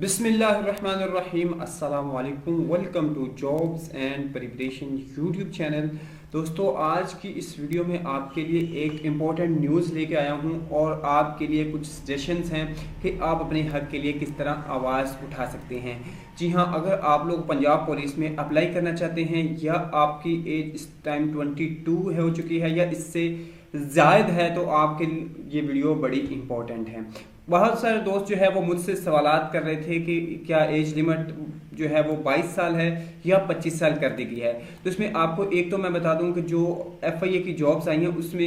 बिस्मिल्लाहिर्रहमानिर्रहीम अस्सलाम वालेकुम। Welcome to jobs and preparation YouTube channel. दोस्तों, आज की इस वीडियो में आपके लिए एक इम्पॉर्टेंट न्यूज़ लेके आया हूं और आपके लिए कुछ सजेशंस हैं कि आप अपने हक के लिए किस तरह आवाज़ उठा सकते हैं। जी हाँ, अगर आप लोग पंजाब पुलिस में अप्लाई करना चाहते हैं या आपकी एज इस टाइम 22 हो चुकी है या इससे ज़ायद है तो आपके लिए ये वीडियो बड़ी इंपॉर्टेंट है। बहुत सारे दोस्त जो है वो मुझसे सवालात कर रहे थे कि क्या एज लिमिट जो है वो 22 साल है या 25 साल कर दी गई है। तो इसमें आपको एक तो मैं बता दूं कि जो FIA की जॉब्स आई हैं उसमें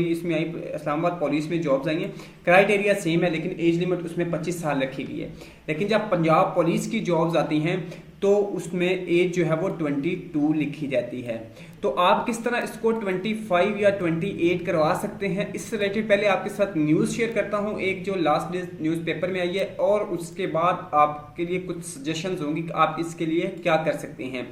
इसमें आई इस्लामाबाद पुलिस में जॉब्स आई हैं, क्राइटेरिया सेम है लेकिन एज लिमिट उसमें 25 साल रखी गई है। लेकिन जब पंजाब पुलिस की जॉब्स आती हैं तो उसमें एज जो है वो 22 लिखी जाती है। तो आप किस तरह इसको 25 या 28 करवा सकते हैं, इससे रिलेटेड पहले आपके साथ न्यूज़ शेयर करता हूं एक जो लास्ट न्यूज़पेपर में आई है, और उसके बाद आपके लिए कुछ सजेशंस होंगी कि आप इसके लिए क्या कर सकते हैं।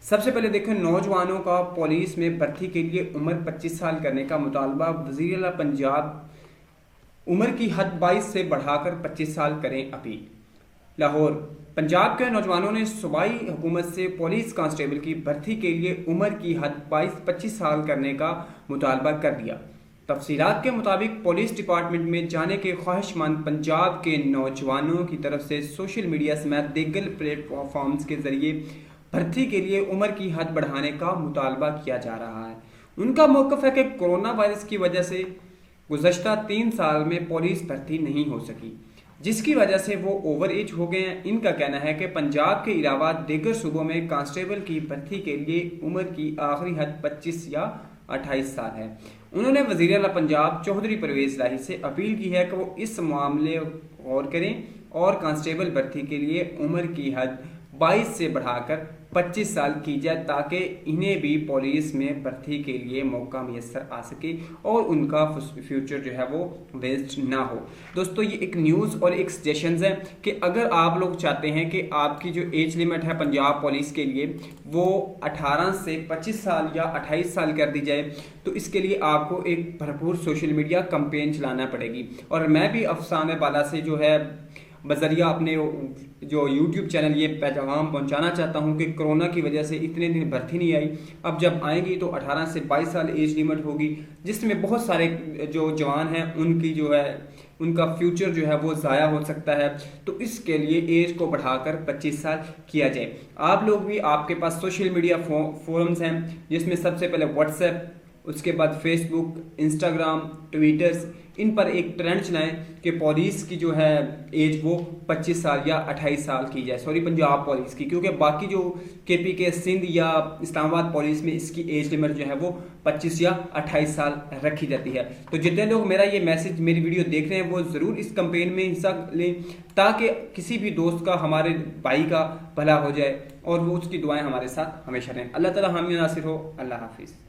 सबसे पहले देखें, नौजवानों का पुलिस में भर्ती के लिए उम्र 25 साल करने का मुतालबा। वज़ीर आला पंजाब उम्र की हद 22 से बढ़ाकर 25 साल करें अपील। लाहौर, पंजाब के नौजवानों ने सूबाई हुकूमत से पुलिस कांस्टेबल की भर्ती के लिए उम्र की हद 22-25 साल करने का मुतालबा कर दिया। तफसीलात के मुताबिक पुलिस डिपार्टमेंट में जाने के ख्वाहिशमंद पंजाब के नौजवानों की तरफ से सोशल मीडिया समेत दीगर प्लेटफॉर्म्स के जरिए भर्ती के लिए उम्र की हद बढ़ाने का मुतालबा किया जा रहा है। उनका मौक़िफ़ है कि कोरोना वायरस की वजह से गुज़श्ता 3 साल में पुलिस भर्ती नहीं हो सकी, जिसकी वजह से वो ओवर एज हो गए हैं। इनका कहना है कि पंजाब के अलावा दीगर सूबों में कांस्टेबल की भर्ती के लिए उम्र की आखिरी हद 25 या 28 साल है। उन्होंने वज़ीर आला पंजाब चौधरी परवेज़ इलाही से अपील की है कि वो इस मामले गौर करें और कांस्टेबल भर्ती के लिए उम्र की हद 22 से बढ़ाकर 25 साल की जाए, ताकि इन्हें भी पुलिस में भर्ती के लिए मौका मैसर आ सके और उनका फ्यूचर जो है वो वेस्ट ना हो। दोस्तों, ये एक न्यूज़ और एक सजेशंस है कि अगर आप लोग चाहते हैं कि आपकी जो एज लिमिट है पंजाब पुलिस के लिए वो 18 से 25 साल या 28 साल कर दी जाए, तो इसके लिए आपको एक भरपूर सोशल मीडिया कैंपेन चलाना पड़ेगी। और मैं भी अफसाने बाला से जो है बजरिया अपने जो यूट्यूब चैनल ये पैगाम पहुंचाना चाहता हूं कि कोरोना की वजह से इतने दिन भर्ती नहीं आई, अब जब आएगी तो 18 से 22 साल एज लिमिट होगी, जिसमें बहुत सारे जो जवान हैं उनकी जो है उनका फ्यूचर जो है वो ज़ाया हो सकता है। तो इसके लिए एज को बढ़ाकर 25 साल किया जाए। आप लोग भी, आपके पास सोशल मीडिया फोरम्स हैं जिसमें सबसे पहले व्हाट्सएप, उसके बाद फेसबुक, इंस्टाग्राम, ट्विटर्स, इन पर एक ट्रेंड चलाएं कि पुलिस की जो है एज वो 25 साल या 28 साल की जाए, पंजाब पुलिस की, क्योंकि बाकी जो KPK सिंध या इस्लामाबाद पुलिस में इसकी एज लिमिट जो है वो 25 या 28 साल रखी जाती है। तो जितने लोग मेरा ये मैसेज, मेरी वीडियो देख रहे हैं वो ज़रूर इस कैंपेन में हिस्सा लें, ताकि किसी भी दोस्त का, हमारे भाई का भला हो जाए और वो उसकी दुआएं हमारे साथ हमेशा रहें। अल्लाह ताला हामी नासिर हो। अल्लाह हाफिज़।